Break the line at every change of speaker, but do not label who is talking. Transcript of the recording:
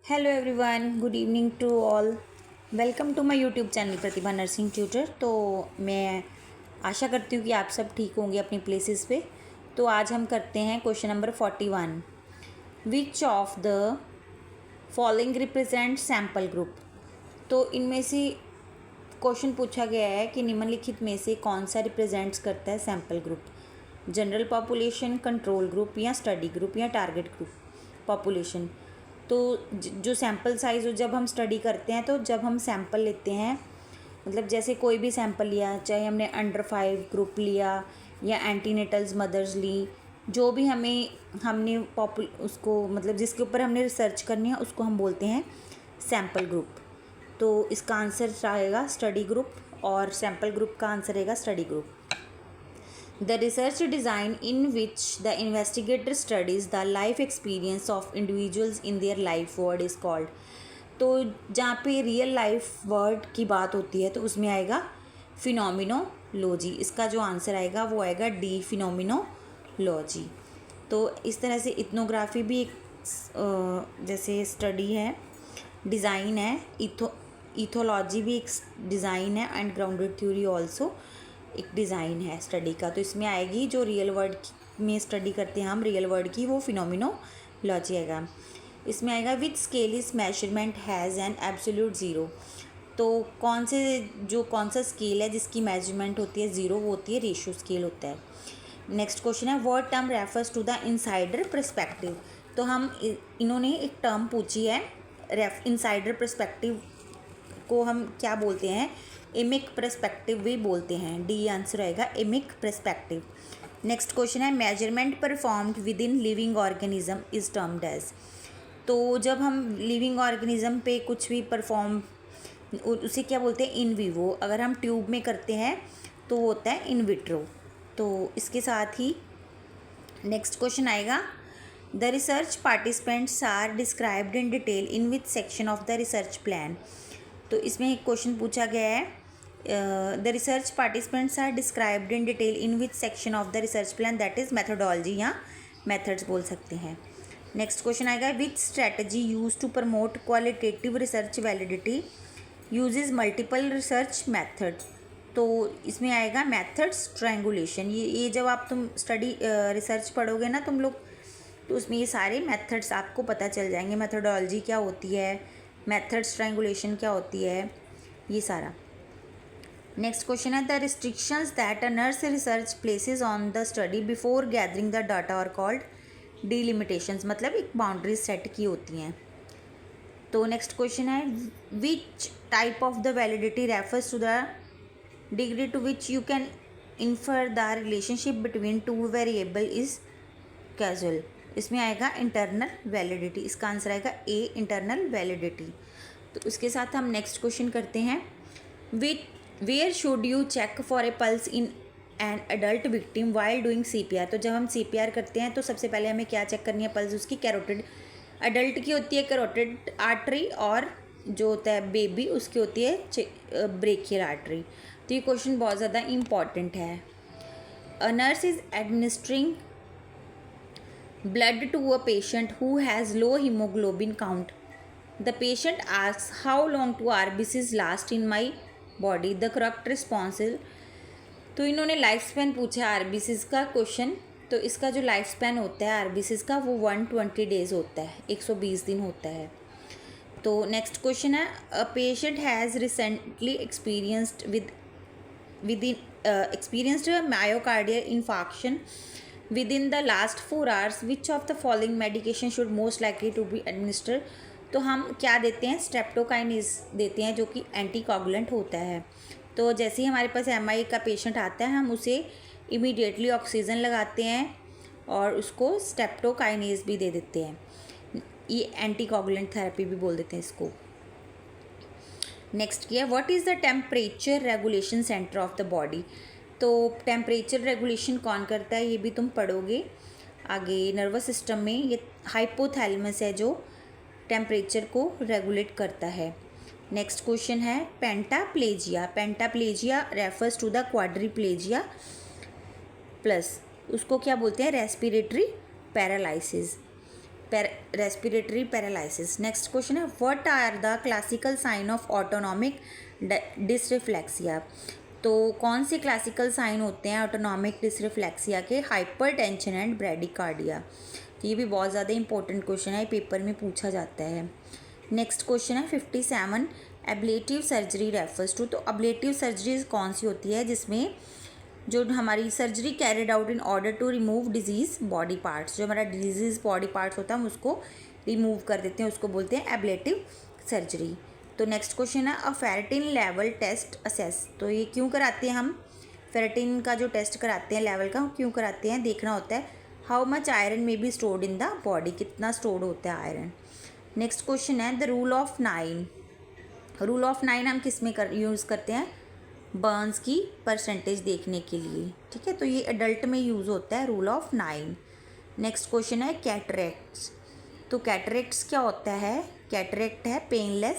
Hello everyone, good evening to all. Welcome to my YouTube channel Pratibha nursing tutor. तो मैं आशा करती हूँ कि आप सब ठीक होंगे अपनी प्लेसेस पे। तो आज हम करते हैं question number 41। Which of the following represent sample group. तो इनमें से क्वेश्चन पूछा गया है कि निम्नलिखित में से कौन सा रिप्रेजेंट्स करता है sample group. General population, control group या स्टडी ग्रुप या टारगेट ग्रुप पॉपुलेशन। तो जो सैम्पल साइज़ जब हम स्टडी करते हैं, तो जब हम सैम्पल लेते हैं, मतलब जैसे कोई भी सैम्पल लिया, चाहे हमने अंडर 5 ग्रुप लिया या एंटीनेटल्स मदर्स ली, जो भी हमने उसको मतलब जिसके ऊपर हमने रिसर्च करनी है उसको हम बोलते हैं सैम्पल ग्रुप। तो इसका आंसर रहेगा स्टडी ग्रुप और सैम्पल ग्रुप का आंसर रहेगा study group. The research design in which the investigator studies the life experience of individuals in their life word is called। तो जहाँ पे रियल लाइफ वर्ड की बात होती है तो उसमें आएगा फिनोमिनोलॉजी। इसका जो आंसर आएगा वो आएगा डी, फिनोमिनोलॉजी। तो इस तरह से इथनोग्राफी भी एक जैसे स्टडी है, डिज़ाइन है, इथोलॉजी भी एक डिज़ाइन है एंड ग्राउंडेड थ्योरी ऑल्सो एक डिज़ाइन है स्टडी का। तो इसमें आएगी जो रियल वर्ड में स्टडी करते हैं हम रियल वर्ड की, वो फिनोमिनोलॉजी आएगा। इसमें आएगा which scale is measurement has an absolute zero. तो कौन सा स्केल है जिसकी मेजरमेंट होती है ज़ीरो, वो होती है रेशियो स्केल होता है। नेक्स्ट क्वेश्चन है what term refers to the insider perspective. तो इन्होंने एक टर्म पूछी है, इनसाइडर पर्सपेक्टिव को हम क्या बोलते हैं, एमिक पर्सपेक्टिव भी बोलते हैं। डी आंसर आएगा एमिक पर्सपेक्टिव। नेक्स्ट क्वेश्चन है measurement performed within living organism is termed as. तो जब हम लिविंग ऑर्गेनिज्म पे कुछ भी परफॉर्म, उसे क्या बोलते हैं, इन विवो। अगर हम ट्यूब में करते हैं तो वो होता है इन विट्रो। तो इसके साथ ही नेक्स्ट क्वेश्चन आएगा the research participants are described in detail in which section of the research plan. तो इसमें एक क्वेश्चन पूछा गया है the research participants are described in detail in which section of the research plan, that is methodology या methods बोल सकते हैं। नेक्स्ट क्वेश्चन आएगा which strategy use to promote qualitative research validity uses multiple research method. तो इसमें आएगा methods triangulation. ये जब आप तुम स्टडी रिसर्च पढ़ोगे ना तुम लोग, तो उसमें ये सारे मेथड्स आपको पता चल जाएंगे। मेथोडोलॉजी क्या होती है, मेथड्स ट्रायंगुलेशन क्या होती है, ये सारा। नेक्स्ट क्वेश्चन है the restrictions that a nurse research places on the study before gathering the data are called delimitations. मतलब एक बाउंड्रीज सेट की होती हैं। तो नेक्स्ट क्वेश्चन है which type of the validity refers to the degree to which you can infer the relationship between two variable is casual. इसमें आएगा internal validity. इसका आंसर आएगा ए, इंटरनल वैलिडिटी। तो उसके साथ हम नेक्स्ट क्वेश्चन करते हैं where should you check for a pulse in an adult victim while doing CPR। तो जब हम CPR करते हैं तो सबसे पहले हमें क्या चेक करनी है, पल्स उसकी कैरोटिड अडल्ट की होती है कैरोटिड आर्टरी, और जो होता है बेबी उसकी होती है ब्रेकियल आर्टरी। तो ये क्वेश्चन बहुत ज़्यादा इम्पॉर्टेंट है। A nurse is administering blood to a patient who has low hemoglobin count. The patient asks how long do RBCs last in my body. The correct response is, तो इन्होंने life span पूछा है RBCs का question. तो इसका जो life span होता है RBCs का वो 120 डेज होता है, 120 दिन होता है। तो नेक्स्ट क्वेश्चन है a patient has recently experienced myocardial infarction within the last 4 hours. Which of the following medication should most likely to be administered। तो हम क्या देते हैं, स्ट्रेप्टोकाइनेज देते हैं जो कि एंटीकोगुलेंट होता है। तो जैसे ही हमारे पास MI का पेशेंट आता है हम उसे इमीडिएटली ऑक्सीजन लगाते हैं और उसको स्ट्रेप्टोकाइनेज भी दे देते हैं। ये एंटीकोगुलेंट थेरेपी भी बोल देते हैं इसको। नेक्स्ट किया what is the temperature regulation centre of the body. तो टेम्परेचर रेगुलेशन कौन करता है ये भी तुम पढ़ोगे आगे। नर्वस सिस्टम में ये हाइपोथैलेमस है जो टेम्परेचर को रेगुलेट करता है। नेक्स्ट क्वेश्चन है pentaplegia. Pentaplegia refers to the quadriplegia plus उसको क्या बोलते हैं, respiratory paralysis. Respiratory paralysis. Next question है what are the classical sign of autonomic dysreflexia. तो कौन से क्लासिकल साइन होते हैं ऑटोनॉमिक डिसरिफ्लेक्सिया के? Hypertension and bradycardia. तो ये भी बहुत ज़्यादा इंपॉर्टेंट क्वेश्चन है, पेपर में पूछा जाता है। नेक्स्ट क्वेश्चन है 57 एब्लेटिव सर्जरी रेफर्स टू। तो अब्लेटिव सर्जरी कौन सी होती है जिसमें जो हमारी surgery carried out in order to remove disease body parts, जो हमारा डिजीज़ बॉडी पार्ट्स होता है हम उसको रिमूव कर देते हैं, उसको बोलते हैं एब्लेटिव सर्जरी। तो नेक्स्ट क्वेश्चन है अ फेरेटिन लेवल टेस्ट असेस। तो ये क्यों कराते हैं हम? फेरेटिन का जो टेस्ट कराते हैं लेवल का, क्यों कराते हैं? देखना होता है हाउ मच आयरन में be stored in the body, कितना स्टोर्ड होता है आयरन। नेक्स्ट क्वेश्चन है the rule of 9। Rule of 9 हम किस में यूज़ करते हैं? बर्न्स की परसेंटेज देखने के लिए, ठीक है। तो ये एडल्ट में यूज़ होता है रूल ऑफ 9। नेक्स्ट क्वेश्चन है कैटरेक्ट्स। तो कैटरेक्ट्स क्या होता है? कैटरेक्ट है पेनलेस